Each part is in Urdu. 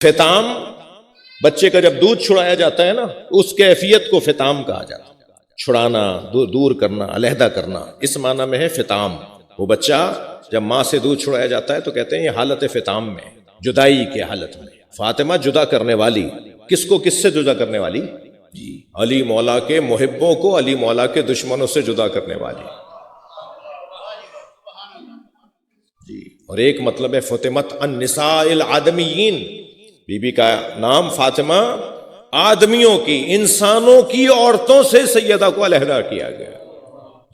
فطام بچے کا جب دودھ چھڑایا جاتا ہے نا، اس کیفیت کو فطام کہا جاتا ہے، چھڑانا، دور کرنا، علیحدہ کرنا، اس معنی میں ہے فطام۔ وہ بچہ جب ماں سے دودھ چھڑایا جاتا ہے تو کہتے ہیں یہ حالت فطام میں، جدائی کے حالت میں۔ فاطمہ جدا کرنے والی، کس کو کس سے جدا کرنے والی؟ جی علی مولا کے محبوں کو علی مولا کے دشمنوں سے جدا کرنے والی۔ جی اور ایک مطلب ہے فطمت النساء العدمیین، بی بی کا نام فاطمہ آدمیوں کی، انسانوں کی عورتوں سے سیدہ کو علیحدہ کیا گیا۔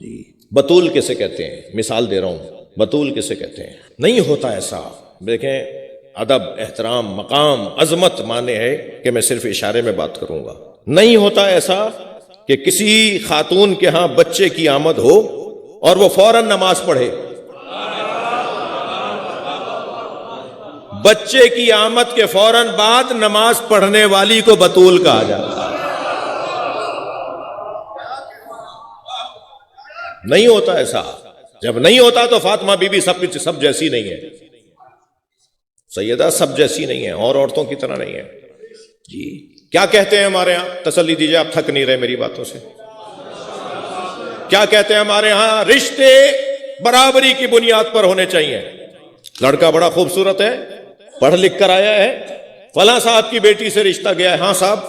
جی بطول کسے کہتے ہیں؟ مثال دے رہا ہوں، بطول کسے کہتے ہیں؟ نہیں ہوتا ایسا۔ دیکھیں ادب، احترام، مقام، عظمت مانے ہے کہ میں صرف اشارے میں بات کروں گا۔ نہیں ہوتا ایسا کہ کسی خاتون کے ہاں بچے کی آمد ہو اور وہ فوراً نماز پڑھے۔ بچے کی آمد کے فوراً بعد نماز پڑھنے والی کو بطول کہا جاتا ہے۔ نہیں ہوتا ایسا۔ جب نہیں ہوتا تو فاطمہ بی بی سب جیسی نہیں ہے، سیدہ سب جیسی نہیں ہے، اور عورتوں کی طرح نہیں ہے۔ جی کیا کہتے ہیں ہمارے ہاں؟ تسلی دیجئے، آپ تھک نہیں رہے میری باتوں سے۔ کیا کہتے ہیں ہمارے ہاں؟ رشتے برابری کی بنیاد پر ہونے چاہیے۔ لڑکا بڑا خوبصورت ہے، پڑھ لکھ کر آیا ہے، فلاں صاحب کی بیٹی سے رشتہ گیا ہے، ہاں صاحب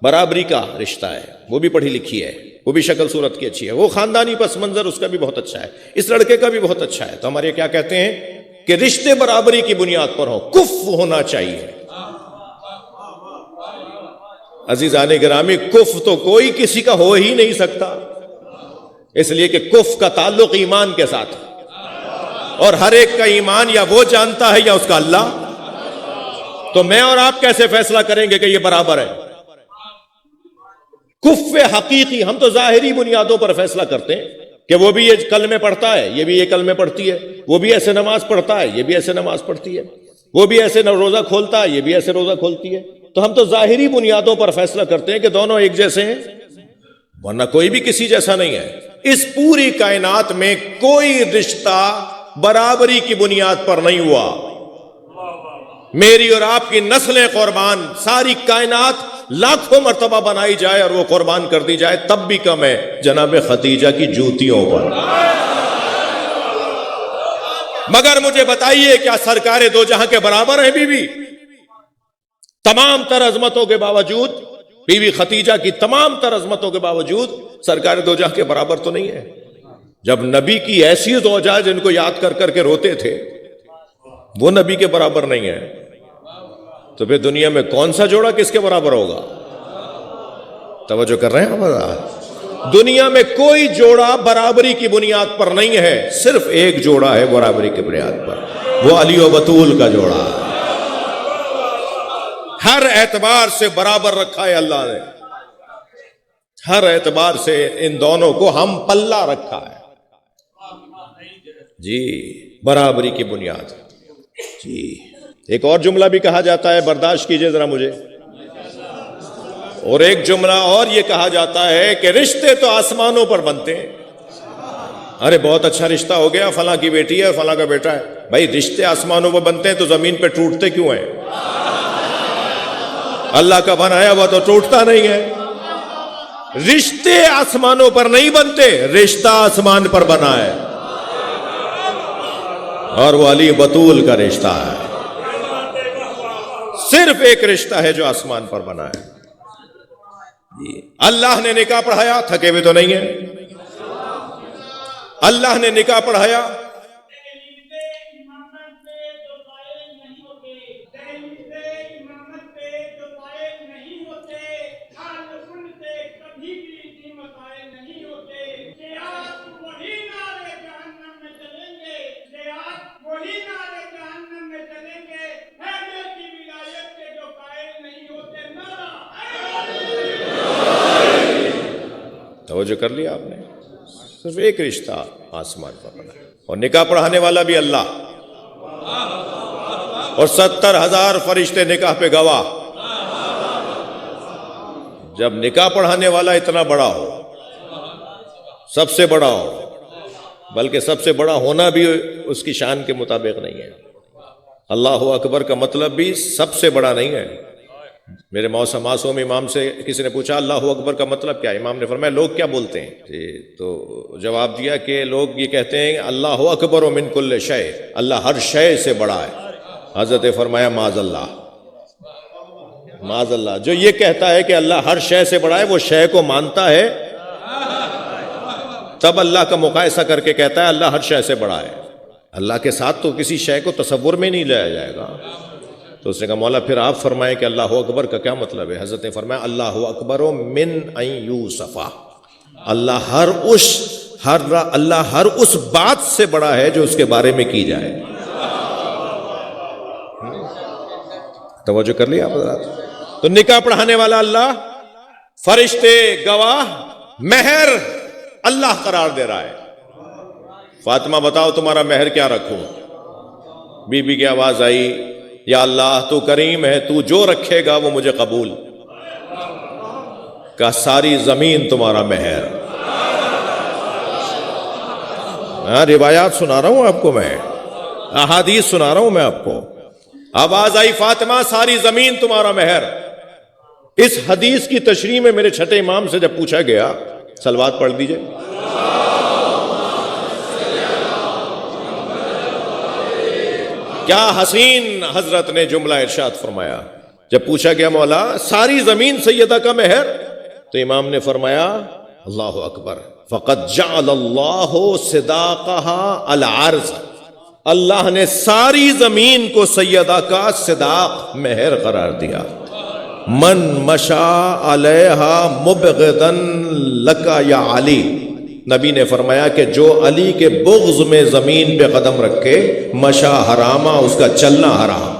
برابری کا رشتہ ہے، وہ بھی پڑھی لکھی ہے، وہ بھی شکل صورت کی اچھی ہے، وہ خاندانی پس منظر اس کا بھی بہت اچھا ہے، اس لڑکے کا بھی بہت اچھا ہے، تو ہمارے کیا کہتے ہیں کہ رشتے برابری کی بنیاد پر ہوں، کف ہونا چاہیے۔ عزیزان گرامی، کف تو کوئی کسی کا ہو ہی نہیں سکتا، اس لیے کہ کف کا تعلق ایمان کے ساتھ ہے، اور ہر ایک کا ایمان یا وہ جانتا ہے یا اس کا اللہ۔ تو میں اور آپ کیسے فیصلہ کریں گے کہ یہ برابر ہے؟ کف حقیقی، ہم تو ظاہری بنیادوں پر فیصلہ کرتے ہیں کہ وہ بھی یہ کلمے پڑھتا ہے، یہ بھی یہ کلمے پڑھتی ہے، وہ بھی ایسے نماز پڑھتا ہے، یہ بھی ایسے نماز پڑھتی ہے، وہ بھی ایسے روزہ کھولتا ہے، یہ بھی ایسے روزہ کھولتی ہے۔ تو ہم تو ظاہری بنیادوں پر فیصلہ کرتے ہیں کہ دونوں ایک جیسے ہیں، ورنہ کوئی بھی کسی جیسا نہیں ہے۔ اس پوری کائنات میں کوئی رشتہ برابری کی بنیاد پر نہیں ہوا۔ میری اور آپ کی نسلیں قربان، ساری کائنات لاکھوں مرتبہ بنائی جائے اور وہ قربان کر دی جائے، تب بھی کم ہے جناب خدیجہ کی جوتیوں پر۔ مگر مجھے بتائیے، کیا سرکار دو جہاں کے برابر ہیں بی بی؟ تمام تر عظمتوں کے باوجود، بی بی خدیجہ کی تمام تر عظمتوں کے باوجود سرکار دو جہاں کے برابر تو نہیں ہے۔ جب نبی کی ایسی زوجہ جن کو یاد کر کر کے روتے تھے وہ نبی کے برابر نہیں ہے، تو پھر دنیا میں کون سا جوڑا کس کے برابر ہوگا؟ توجہ کر رہے ہیں ہمارا؟ دنیا میں کوئی جوڑا برابری کی بنیاد پر نہیں ہے، صرف ایک جوڑا ہے برابری کی بنیاد پر، وہ علی و بطول کا جوڑا ہے۔ ہر اعتبار سے برابر رکھا ہے اللہ نے، ہر اعتبار سے ان دونوں کو ہم پلہ رکھا ہے۔ جی برابری کی بنیاد۔ جی ایک اور جملہ بھی کہا جاتا ہے، برداشت کیجئے ذرا مجھے، اور ایک جملہ اور یہ کہا جاتا ہے کہ رشتے تو آسمانوں پر بنتے ہیں۔ ارے بہت اچھا رشتہ ہو گیا، فلاں کی بیٹی ہے، فلاں کا بیٹا ہے۔ بھائی رشتے آسمانوں پر بنتے ہیں تو زمین پہ ٹوٹتے کیوں ہیں؟ اللہ کا بنایا ہوا تو ٹوٹتا نہیں ہے۔ رشتے آسمانوں پر نہیں بنتے، رشتہ آسمان پر بنا ہے، اور وہ علی بطول کا رشتہ ہے۔ صرف ایک رشتہ ہے جو آسمان پر بنا ہے۔ اللہ نے نکاح پڑھایا، تھکے ہوئے تو نہیں ہیں؟ اللہ نے نکاح پڑھایا، توجہ کر لیا آپ نے؟ صرف ایک رشتہ آسمان پر بنا، اور نکاح پڑھانے والا بھی اللہ، اور 70,000 فرشتے نکاح پہ گواہ۔ جب نکاح پڑھانے والا اتنا بڑا ہو، سب سے بڑا ہو، بلکہ سب سے بڑا ہونا بھی اس کی شان کے مطابق نہیں ہے، اللہ اکبر کا مطلب بھی سب سے بڑا نہیں ہے. میرے معصوم امام سے کسی نے پوچھا اللہ اکبر کا مطلب کیا ہے؟ امام نے فرمایا لوگ کیا بولتے ہیں؟ تو جواب دیا کہ لوگ یہ کہتے ہیں اللہ اکبر و من کل شے، اللہ ہر شے سے بڑا ہے. حضرت فرمایا معاذ اللہ، معاذ اللہ. جو یہ کہتا ہے کہ اللہ ہر شے سے بڑا ہے وہ شے کو مانتا ہے، تب اللہ کا مقایسہ کر کے کہتا ہے اللہ ہر شے سے بڑا ہے. اللہ کے ساتھ تو کسی شے کو تصور میں نہیں لایا جائے گا. تو اس نے کہا مولا پھر آپ فرمائیں کہ اللہ اکبر کا کیا مطلب ہے؟ حضرت نے فرمایا اللہ اکبر من ان یوصف، اللہ ہر اس بات سے بڑا ہے جو اس کے بارے میں کی جائے. توجہ کر لیا آپ حضرات؟ تو نکاح پڑھانے والا اللہ، فرشتے گواہ، مہر اللہ قرار دے رہا ہے. فاطمہ بتاؤ تمہارا مہر کیا رکھوں؟ بی بی کی آواز آئی یا اللہ تو کریم ہے، تو جو رکھے گا وہ مجھے قبول. کا ساری زمین تمہارا مہر. روایات سنا رہا ہوں آپ کو، میں احادیث سنا رہا ہوں میں آپ کو. آواز آئی فاطمہ ساری زمین تمہارا مہر. اس حدیث کی تشریح میں میرے چھٹے امام سے جب پوچھا گیا، صلوات پڑھ دیجئے. کیا حسین حضرت نے جملہ ارشاد فرمایا. جب پوچھا گیا مولا ساری زمین سیدہ کا مہر، تو امام نے فرمایا اللہ اکبر، فقد جعل اللہ صداقها العرض، اللہ نے ساری زمین کو سیدہ کا صداق مہر قرار دیا. من مشا علیہا مبغضا لکا یا علی، نبی نے فرمایا کہ جو علی کے بغض میں زمین پہ قدم رکھے، مشا حراما، اس کا چلنا حرام.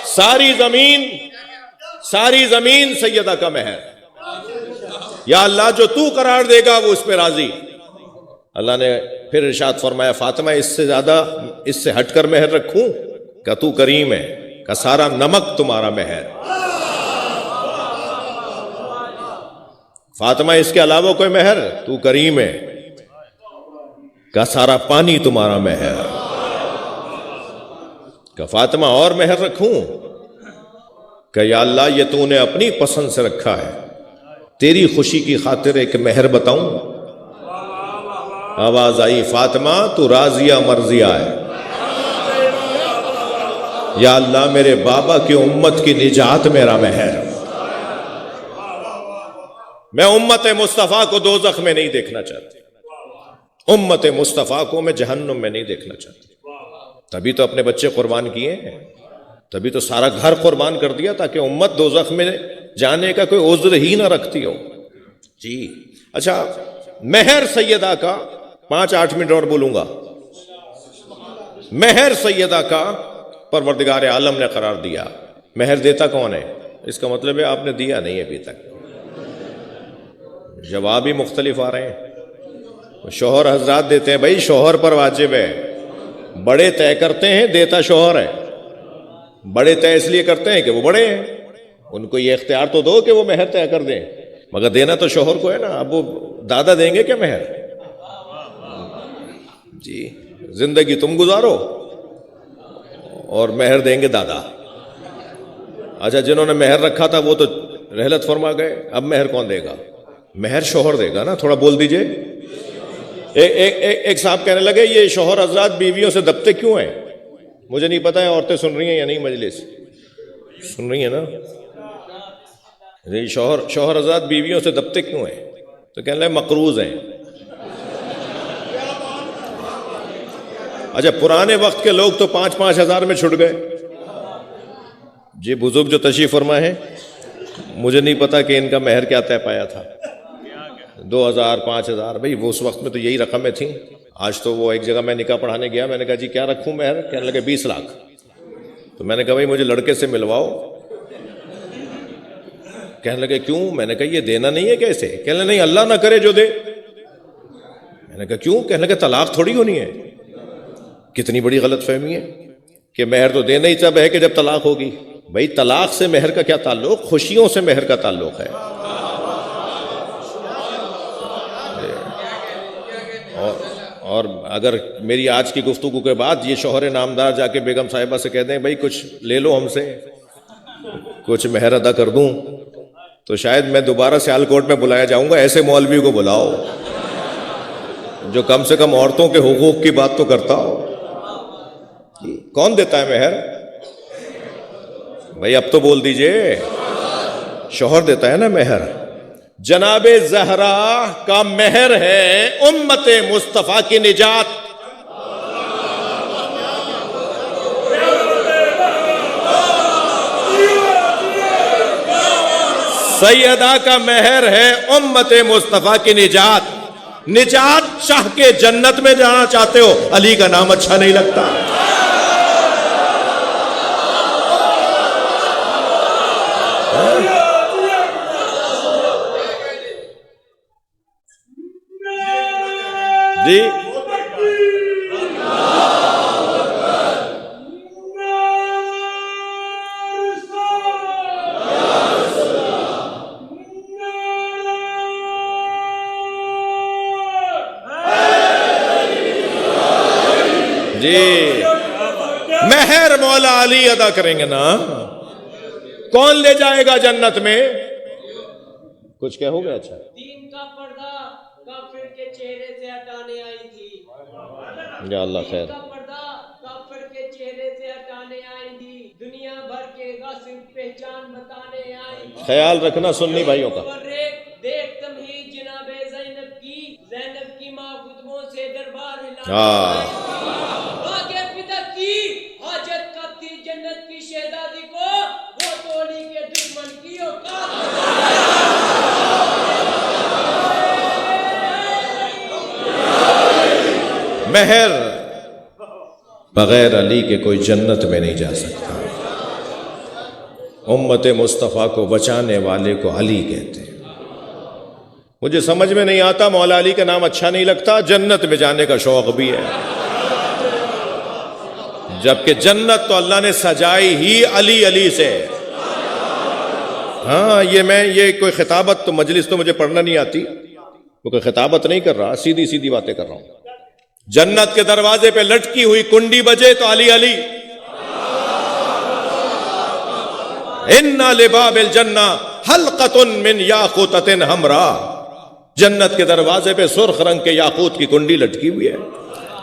ساری زمین سیدہ کا مہر. یا اللہ جو تو قرار دے گا وہ اس پہ راضی. اللہ نے پھر ارشاد فرمایا فاطمہ اس سے زیادہ، اس سے ہٹ کر مہر رکھوں؟ کہ تو کریم ہے، کا سارا نمک تمہارا مہر. فاطمہ اس کے علاوہ کوئی مہر؟ تو کریم ہے، کا سارا پانی تمہارا مہر. کہ فاطمہ اور مہر رکھوں؟ کہ یا اللہ یہ تو نے اپنی پسند سے رکھا ہے، تیری خوشی کی خاطر ایک مہر بتاؤں؟ آواز آئی فاطمہ تو راضیہ مرضیہ ہے. یا اللہ میرے بابا کی امت کی نجات میرا مہر. میں امت مصطفیٰ کو دوزخ میں نہیں دیکھنا چاہتی، امت مصطفیٰ کو میں جہنم میں نہیں دیکھنا چاہتی. تبھی تو اپنے بچے قربان کیے ہیں، تبھی تو سارا گھر قربان کر دیا تاکہ امت دوزخ میں جانے کا کوئی عذر ہی نہ رکھتی ہو. جی اچھا، مہر سیدہ کا 5-8 منٹ اور بولوں گا. مہر سیدہ کا پروردگار عالم نے قرار دیا. مہر دیتا کون ہے؟ اس کا مطلب ہے آپ نے دیا نہیں ابھی تک. جواب ہی مختلف آ رہے ہیں. شوہر حضرات دیتے ہیں، بھائی شوہر پر واجب ہے. بڑے طے کرتے ہیں، دیتا شوہر ہے. بڑے طے اس لیے کرتے ہیں کہ وہ بڑے ہیں، ان کو یہ اختیار تو دو کہ وہ مہر طے کر دیں، مگر دینا تو شوہر کو ہے نا. اب وہ دادا دیں گے کیا مہر؟ جی زندگی تم گزارو اور مہر دیں گے دادا. اچھا جنہوں نے مہر رکھا تھا وہ تو رحلت فرما گئے، اب مہر کون دے گا؟ مہر شوہر دے گا نا. تھوڑا بول دیجئے. ایک صاحب کہنے لگے یہ شوہر حضرات بیویوں سے دبتے کیوں ہیں؟ مجھے نہیں پتا ہے عورتیں سن رہی ہیں یا نہیں، مجلس سن رہی ہیں نا. شوہر حضرات بیویوں سے دبتے کیوں ہیں؟ تو کہنے لگے مقروض ہیں. اچھا پرانے وقت کے لوگ تو 5-5 ہزار میں چھٹ گئے. جی بزرگ جو تشریف فرما ہے، مجھے نہیں پتا کہ ان کا مہر کیا طے پایا تھا. 2000 5000 بھائی وہ اس وقت میں تو یہی رقمیں تھیں. آج تو وہ ایک جگہ میں نکاح پڑھانے گیا، میں نے کہا جی کیا رکھوں مہر؟ کہنے لگے 20 لاکھ. تو میں نے کہا بھائی مجھے لڑکے سے ملواؤ. کہنے لگے کیوں؟ میں نے کہا یہ دینا نہیں ہے کیسے؟ کہنے لگے نہیں اللہ نہ کرے جو دے. میں نے کہا کیوں؟ کہنے لگے طلاق تھوڑی ہونی ہے. کتنی بڑی غلط فہمی ہے کہ مہر تو دینا ہی تب ہے کہ جب طلاق ہوگی. بھائی طلاق سے مہر کا کیا تعلق؟ خوشیوں سے مہر کا تعلق ہے. اور اگر میری آج کی گفتگو کے بعد یہ شوہر نامدار جا کے بیگم صاحبہ سے کہہ دیں بھائی کچھ لے لو ہم سے، کچھ مہر ادا کر دوں، تو شاید میں دوبارہ سیال کوٹ میں بلایا جاؤں گا. ایسے مولوی کو بلاؤ جو کم سے کم عورتوں کے حقوق کی بات تو کرتا ہو. کون دیتا ہے مہر؟ بھائی اب تو بول دیجئے. شوہر دیتا ہے نا مہر. جناب زہرا کا مہر ہے امت مصطفیٰ کی نجات. سیدہ کا مہر ہے امت مصطفیٰ کی نجات. نجات چاہ کے جنت میں جانا چاہتے ہو، علی کا نام اچھا نہیں لگتا. جی جی مہر مولا علی ادا کریں گے نا. کون لے جائے گا جنت میں؟ کچھ کہو گے؟ اچھا. دین کا پردہ کافر کے چہرے سے ہٹانے آئی تھی. یا اللہ خیر. دین کا پردہ کافر کے چہرے سے ہٹانے آئی تھی. دنیا بھر کے غاصب پہچان بتانے آئی تھی. خیال رکھنا سنی بھائیوں کا. دیکھ تمہید جناب زینب کی ماں خطبوں سے دربار ہلانے آگے پتا کی حاجت کا تھی جنت کی شہزادی کو، وہ توڑی کے دشمن کی اوقات. مہر بغیر علی کے کوئی جنت میں نہیں جا سکتا. امت مصطفیٰ کو بچانے والے کو علی کہتے ہیں. مجھے سمجھ میں نہیں آتا، مولا علی کا نام اچھا نہیں لگتا، جنت میں جانے کا شوق بھی ہے، جبکہ جنت تو اللہ نے سجائی ہی علی علی سے. ہاں یہ کوئی خطابت تو مجلس تو مجھے پڑھنا نہیں آتی، کوئی خطابت نہیں کر رہا، سیدھی سیدھی باتیں کر رہا ہوں. جنت کے دروازے پہ لٹکی ہوئی کنڈی بجے تو علی علی. اِنَّ لِبَابِ الْجَنَّةِ حَلْقَةٌ مِّن یاقوتۃ حمراء. جنت کے دروازے پہ سرخ رنگ کے یاقوت کی کنڈی لٹکی ہوئی ہے،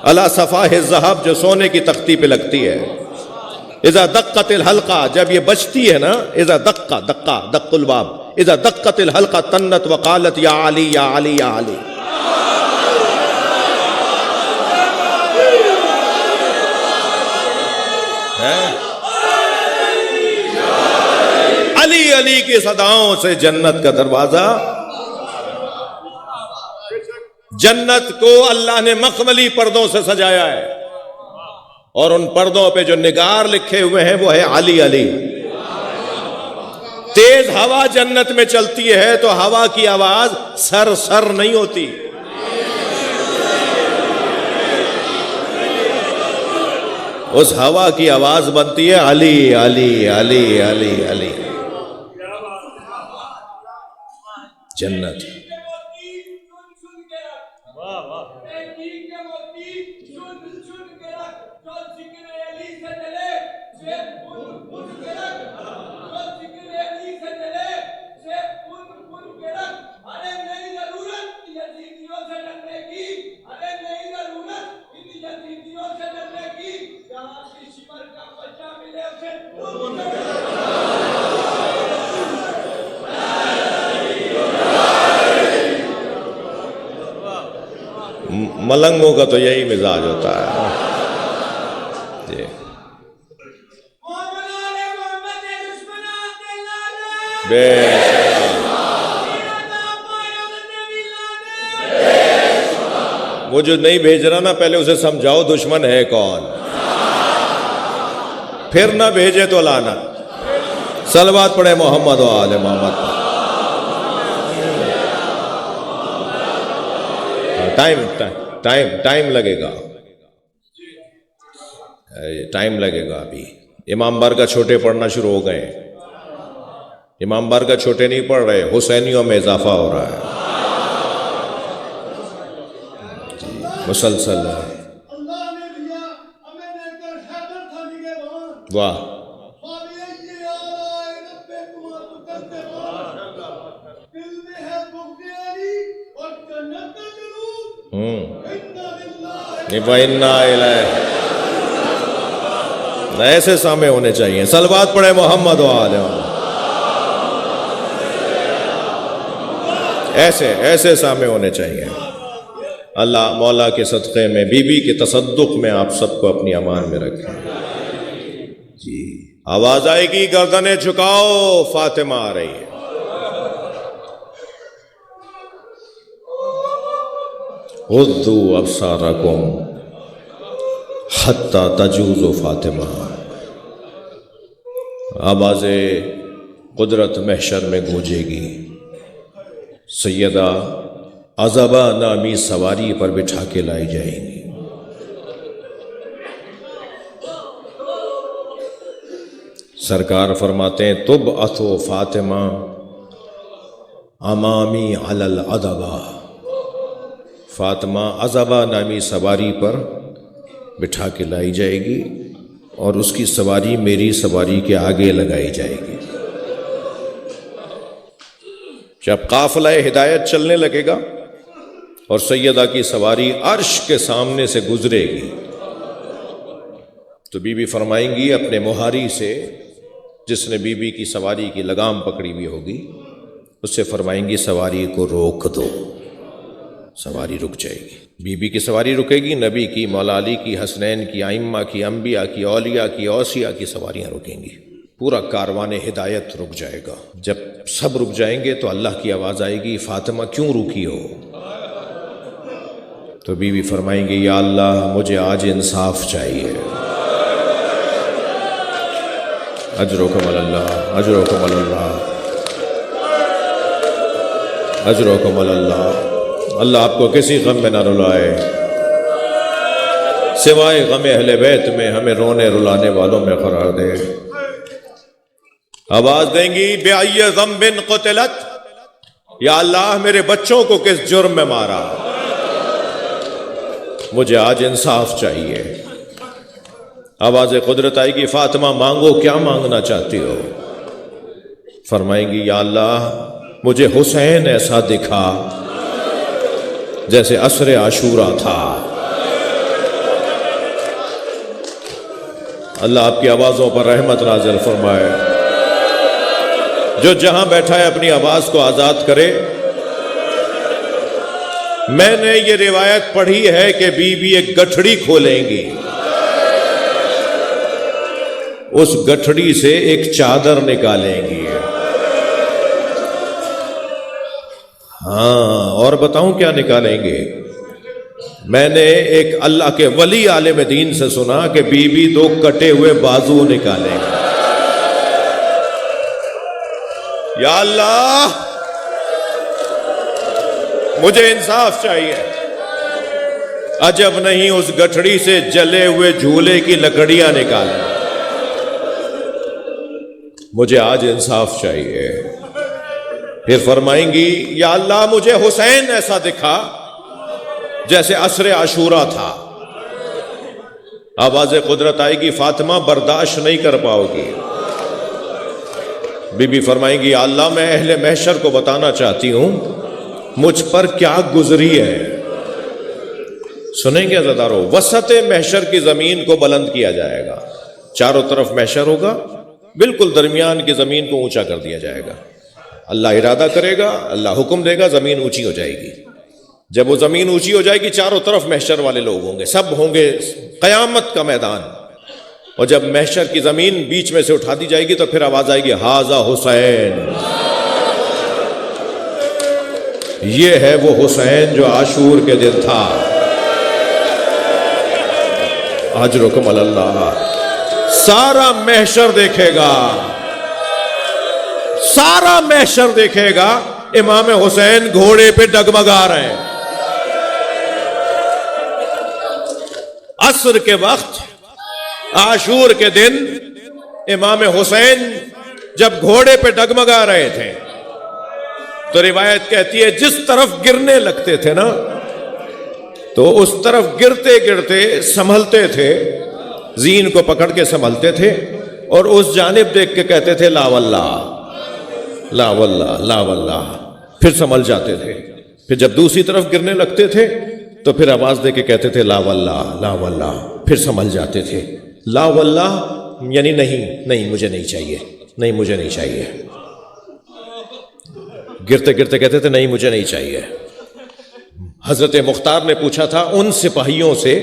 علی صفاح الذھب، جو سونے کی تختی پہ لگتی ہے. اذا دقت الحلقہ، جب یہ بجتی ہے نا، اذا دق الباب، اذا دقت الحلقہ تنت وقالت یا علی یا علی یا علی. علی علی کی صداؤں سے جنت کا دروازہ. جنت کو اللہ نے مخملی پردوں سے سجایا ہے، اور ان پردوں پہ جو نگار لکھے ہوئے ہیں وہ ہے علی علی. تیز ہوا جنت میں چلتی ہے تو ہوا کی آواز سر سر نہیں ہوتی. اس ہوا کی آواز بنتی ہے علی علی علی علی علی. جنت ملنگوں کا تو یہی مزاج ہوتا ہے. جی وہ جو نہیں بھیج رہا نا، پہلے اسے سمجھاؤ دشمن ہے کون، پھر نہ بھیجے تو لعنت. صلوات پڑھے محمد و آل محمد. ٹائم لگے گا، ٹائم لگے گا. ابھی امام بارگاہ چھوٹے پڑھنا شروع ہو گئے. امام بارگاہ چھوٹے نہیں پڑھ رہے، حسینیوں میں اضافہ ہو رہا ہے. مسلسل اللہ نے لیا ہمیں دے کر حیدر تھا نگہبان واہ فَبِأَيِّ آلَاءِ رَبِّكُمَا تُكَذِّبَانِ دل میں ہے بغضیاری اور جنت کا جنون اِنَّا لِلَّهِ وَإِنَّا إِلَيْهِ ایسے سامنے ہونے چاہیے. صلوات پڑھے محمد و آل محمد. ایسے سامنے ہونے چاہیے. اللہ مولا کے صدقے میں بی بی کے تصدق میں آپ سب کو اپنی امان میں رکھیں. جی آواز آئے گی گردنیں جھکاؤ فاطمہ آ رہی ہے. غضوا ابصارکم حتی تجوز فاطمہ. آواز قدرت محشر میں گونجے گی. سیدہ عذبہ نامی سواری پر بٹھا کے لائی جائیں گی. سرکار فرماتے ہیں تبعث فاطمہ امامی علی العذبہ. فاطمہ عذبہ نامی سواری پر بٹھا کے لائی جائے گی اور اس کی سواری میری سواری کے آگے لگائی جائے گی. جب قافلہ ہدایت چلنے لگے گا اور سیدہ کی سواری عرش کے سامنے سے گزرے گی تو بی بی فرمائیں گی اپنے مہاری سے، جس نے بی بی کی سواری کی لگام پکڑی ہوئی ہوگی، اس سے فرمائیں گی سواری کو روک دو. سواری رک جائے گی. بی بی کی سواری رکے گی، نبی کی، مولا علی کی، حسنین کی، ائمہ کی، انبیاء کی، اولیاء کی، اوصیاء کی سواریاں رکیں گی. پورا کاروان ہدایت رک جائے گا. جب سب رک جائیں گے تو اللہ کی آواز آئے گی فاطمہ کیوں رکی ہو؟ تو بی بی فرمائیں گے یا اللہ مجھے آج انصاف چاہیے. اجرکم اللہ، اجرکم اللہ، اجرکم اللہ. اللہ آپ کو کسی غم میں نہ رلائے سوائے غم اہل بیت میں، ہمیں رونے رلانے والوں میں قرار دے. آواز دیں گی بِأَيِّ ذَنبٍ قُتِلَتْ، یا اللہ میرے بچوں کو کس جرم میں مارا، مجھے آج انصاف چاہیے. آواز قدرت آئے گی فاطمہ مانگو، کیا مانگنا چاہتی ہو؟ فرمائیں گی یا اللہ مجھے حسین ایسا دکھا جیسے عصر عاشورہ تھا. اللہ آپ کی آوازوں پر رحمت نازل فرمائے. جو جہاں بیٹھا ہے اپنی آواز کو آزاد کرے. میں نے یہ روایت پڑھی ہے کہ بی بی ایک گٹھڑی کھولیں گی، اس گٹھڑی سے ایک چادر نکالیں گی. ہاں اور بتاؤں کیا نکالیں گے؟ میں نے ایک اللہ کے ولی عالم دین سے سنا کہ بی بی دو کٹے ہوئے بازو نکالیں گے. یا اللہ مجھے انصاف چاہیے. عجب نہیں اس گٹھڑی سے جلے ہوئے جھولے کی لکڑیاں نکالیں. مجھے آج انصاف چاہیے. پھر فرمائیں گی یا اللہ مجھے حسین ایسا دکھا جیسے عصر عاشورہ تھا. آواز قدرت آئے گی فاطمہ برداشت نہیں کر پاؤ گی. بی بی فرمائیں گی یا اللہ میں اہل محشر کو بتانا چاہتی ہوں مجھ پر کیا گزری ہے. سنیں گے عزیزارو، وسط محشر کی زمین کو بلند کیا جائے گا. چاروں طرف محشر ہوگا، بالکل درمیان کی زمین کو اونچا کر دیا جائے گا. اللہ ارادہ کرے گا، اللہ حکم دے گا، زمین اونچی ہو جائے گی. جب وہ زمین اونچی ہو جائے گی چاروں طرف محشر والے لوگ ہوں گے، سب ہوں گے قیامت کا میدان. اور جب محشر کی زمین بیچ میں سے اٹھا دی جائے گی تو پھر آواز آئے گی ھذا حسین. یہ ہے وہ حسین جو عاشور کے دن تھا. اجرکم اللہ. سارا محشر دیکھے گا، سارا محشر دیکھے گا امام حسین گھوڑے پہ ڈگمگا رہے ہیں. عصر کے وقت عاشور کے دن امام حسین جب گھوڑے پہ ڈگمگا رہے تھے تو روایت کہتی ہے جس طرف گرنے لگتے تھے نا تو اس طرف گرتے گرتے سنبھلتے تھے، زین کو پکڑ کے سنبھلتے تھے، اور اس جانب دیکھ کے کہتے تھے لا واللہ لا واللہ لا واللہ، پھر سنبھل جاتے تھے۔ پھر جب دوسری طرف گرنے لگتے تھے تو پھر آواز دے کے کہتے تھے لا واللہ لا واللہ، پھر سنبھل جاتے تھے۔ لا واللہ یعنی نہیں مجھے نہیں چاہیے، نہیں مجھے نہیں چاہیے، گرتے گرتے کہتے تھے نہیں مجھے نہیں چاہیے۔ حضرت مختار نے پوچھا تھا ان سپاہیوں سے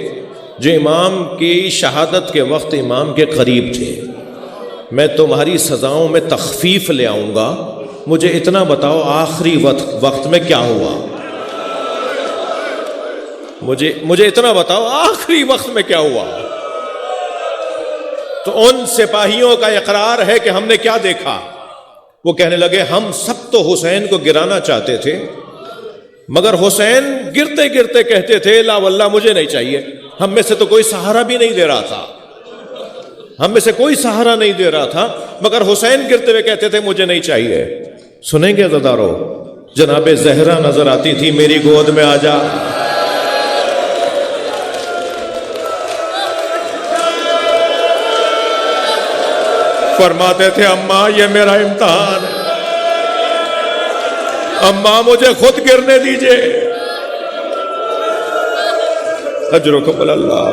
جو امام کی شہادت کے وقت امام کے قریب تھے، میں تمہاری سزاؤں میں تخفیف لے آؤں گا، مجھے اتنا بتاؤ آخری وقت میں کیا ہوا، مجھے اتنا بتاؤ آخری وقت میں کیا ہوا۔ تو ان سپاہیوں کا اقرار ہے کہ ہم نے کیا دیکھا، وہ کہنے لگے ہم سب تو حسین کو گرانا چاہتے تھے، مگر حسین گرتے گرتے کہتے تھے لا واللہ مجھے نہیں چاہیے۔ ہم میں سے تو کوئی سہارا بھی نہیں دے رہا تھا، ہم میں سے کوئی سہارا نہیں دے رہا تھا، مگر حسین گرتے ہوئے کہتے تھے مجھے نہیں چاہیے۔ سنیں گے عزادارو، جناب زہرا نظر آتی تھی میری گود میں آ جا، فرماتے تھے اماں یہ میرا امتحان ہے، اماں مجھے خود گرنے دیجئے، اجرکم اللہ۔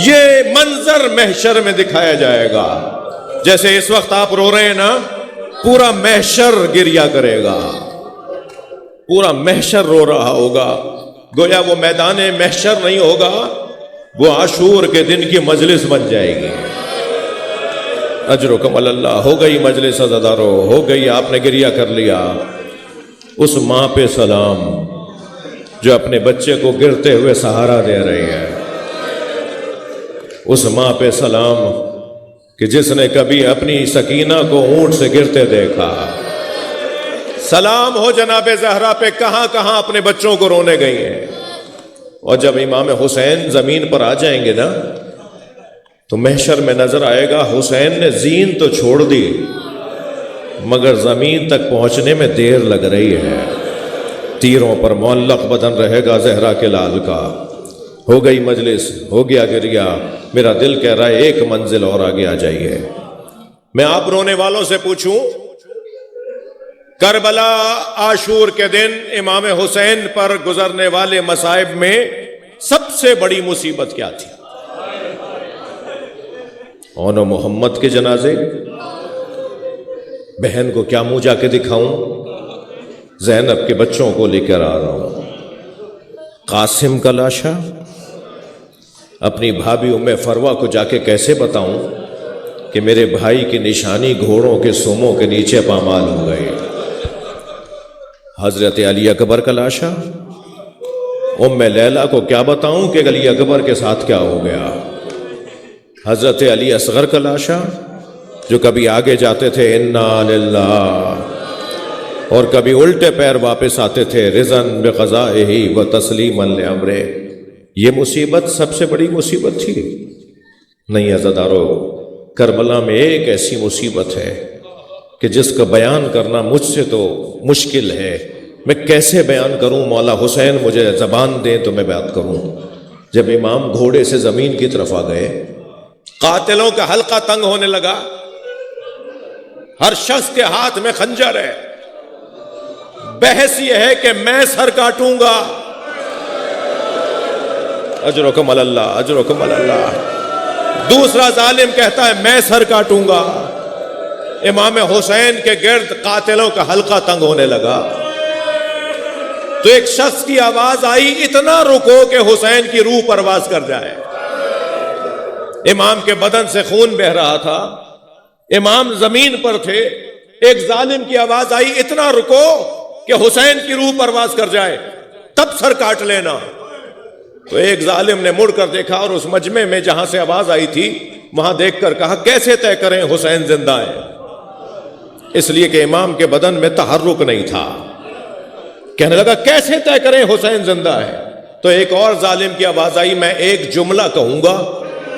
یہ منظر محشر میں دکھایا جائے گا، جیسے اس وقت آپ رو رہے ہیں نا، پورا محشر گریا کرے گا، پورا محشر رو رہا ہوگا، گویا وہ میدان محشر نہیں ہوگا، وہ عاشور کے دن کی مجلس بن جائے گی۔ اجرکم اللہ۔ ہو گئی مجلس عزادارو، ہو گئی، آپ نے گریہ کر لیا۔ اس ماں پہ سلام جو اپنے بچے کو گرتے ہوئے سہارا دے رہی ہے، اس ماں پہ سلام کہ جس نے کبھی اپنی سکینہ کو اونٹ سے گرتے دیکھا۔ سلام ہو جناب زہرا پہ، کہاں کہاں اپنے بچوں کو رونے گئی ہیں۔ اور جب امام حسین زمین پر آ جائیں گے نا تو محشر میں نظر آئے گا حسین نے زین تو چھوڑ دی مگر زمین تک پہنچنے میں دیر لگ رہی ہے، تیروں پر معلق بدن رہے گا زہرا کے لال کا۔ ہو گئی مجلس، ہو گیا گریا، میرا دل کہہ رہا ہے ایک منزل اور آگے آ جائیے۔ میں آپ رونے والوں سے پوچھوں، کربلا عاشور کے دن امام حسین پر گزرنے والے مصائب میں سب سے بڑی مصیبت کیا تھی؟ اون و محمد کے جنازے، بہن کو کیا منہ جا کے دکھاؤں، زینب کے بچوں کو لے کر آ رہا ہوں، قاسم کا لاشا، اپنی بھابھی ام فروہ کو جا کے کیسے بتاؤں کہ میرے بھائی کی نشانی گھوڑوں کے سوموں کے نیچے پامال ہو گئی، حضرت علی اکبر کا لاشا، ام لیلہ کو کیا بتاؤں کہ علی اکبر کے ساتھ کیا ہو گیا، حضرت علی اصغر کا لاشا جو کبھی آگے جاتے تھے انا للہ اور کبھی الٹے پیر واپس آتے تھے رضن بقضائہ و تسلیما لامرہ۔ یہ مصیبت سب سے بڑی مصیبت تھی؟ نہیں عزادارو، کربلا میں ایک ایسی مصیبت ہے کہ جس کا بیان کرنا مجھ سے تو مشکل ہے، میں کیسے بیان کروں؟ مولا حسین مجھے زبان دیں تو میں بات کروں۔ جب امام گھوڑے سے زمین کی طرف آ گئے، قاتلوں کا حلقہ تنگ ہونے لگا، ہر شخص کے ہاتھ میں خنجر ہے، بحث یہ ہے کہ میں سر کاٹوں گا، اجرکم اللہ، اجرکم اللہ۔ دوسرا ظالم کہتا ہے میں سر کاٹوں گا۔ امام حسین کے گرد قاتلوں کا حلقہ تنگ ہونے لگا تو ایک شخص کی آواز آئی، اتنا رکو کہ حسین کی روح پرواز کر جائے۔ امام کے بدن سے خون بہہ رہا تھا، امام زمین پر تھے، ایک ظالم کی آواز آئی، اتنا رکو کہ حسین کی روح پرواز کر جائے، تب سر کاٹ لینا۔ تو ایک ظالم نے مڑ کر دیکھا اور اس مجمع میں جہاں سے آواز آئی تھی وہاں دیکھ کر کہا کیسے طے کریں حسین زندہ ہے؟ اس لیے کہ امام کے بدن میں تحرک نہیں تھا۔ کہنے لگا کیسے طے کریں حسین زندہ ہے؟ تو ایک اور ظالم کی آواز آئی، میں ایک جملہ کہوں گا،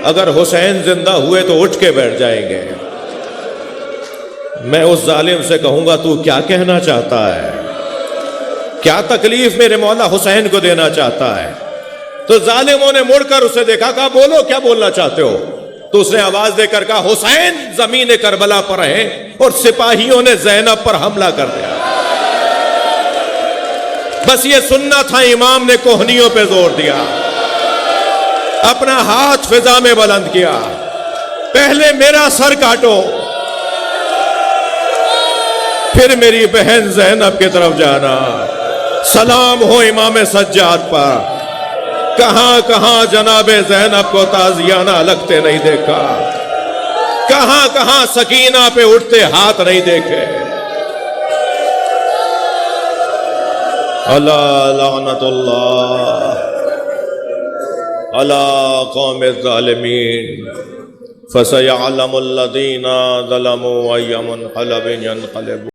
اگر حسین زندہ ہوئے تو اٹھ کے بیٹھ جائیں گے۔ میں اس ظالم سے کہوں گا تو کیا کہنا چاہتا ہے؟ کیا تکلیف میرے مولا حسین کو دینا چاہتا ہے؟ تو ظالموں نے مڑ کر اسے دیکھا، کہا بولو کیا بولنا چاہتے ہو؟ تو اس نے آواز دے کر کہا حسین زمین کربلا پر ہیں اور سپاہیوں نے زینب پر حملہ کر دیا۔ بس یہ سننا تھا، امام نے کوہنیوں پہ زور دیا، اپنا ہاتھ فضا میں بلند کیا، پہلے میرا سر کاٹو پھر میری بہن زینب کی طرف جانا۔ سلام ہو امام سجاد پر، کہاں کہاں جناب زینب کو تازیانہ لگتے نہیں دیکھا، کہاں کہاں سکینہ پہ اٹھتے ہاتھ نہیں دیکھے۔ اللہ لعنت اللہ علی قوم الظالمین، فسيعلم الذين ظلموا أي منقلب ينقلبون